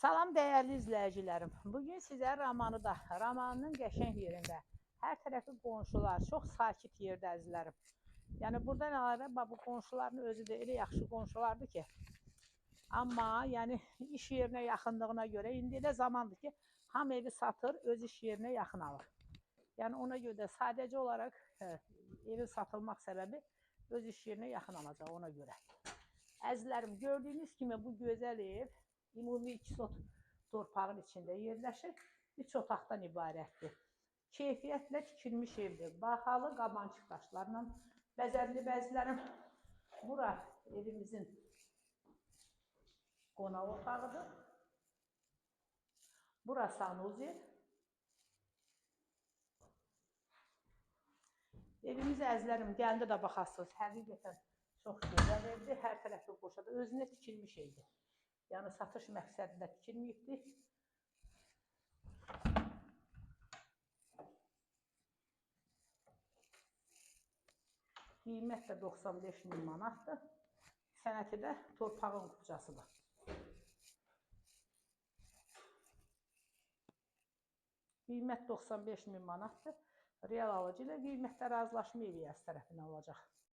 Salam dəyərli izləyicilərim. Bugün sizə Ramanın qəşəng yerində, hər tərəfi qonşular, çox sakit yerdə əzizlərim. Yəni buradan əlavə bu qonşuların özü də elə yaxşı qonşulardır ki, amma yəni iş yerinə yaxınlığına görə indi elə zamandır ki, hamı evi satır, öz iş yerinə yaxın alır. Yəni ona görə də sadəcə olaraq evin satılmaq səbəbi öz iş yerinə yaxın alacaq ona görə. Əzizlərim, gördüyünüz kimi bu gözəl ev ümumi 2 sot torpağın içində yerləşir. 3 otaqdan ibarətdir. Keyfiyyətlə tikilmiş evdir. Bahalı qabançıq daşlarla bəzədli bəzlərim. Bura evimizin qonaq otağıdır. Bura sanuzel. Evimiz əzizlərim, gəlində də baxasınız. Həqiqətən çox gözəl evdir. Hər tərəfli qoşadır. Özünə tikilmiş evdir. Yəni satış məqsədində tikilməyibdir. Qiymət də 95.000 manatdır. Sənəti də torpağın qupcasıdır. Qiymət 95.000 manatdır. Real alıcı ilə qiymətdə razılaşma evi tərəfindən olacaq.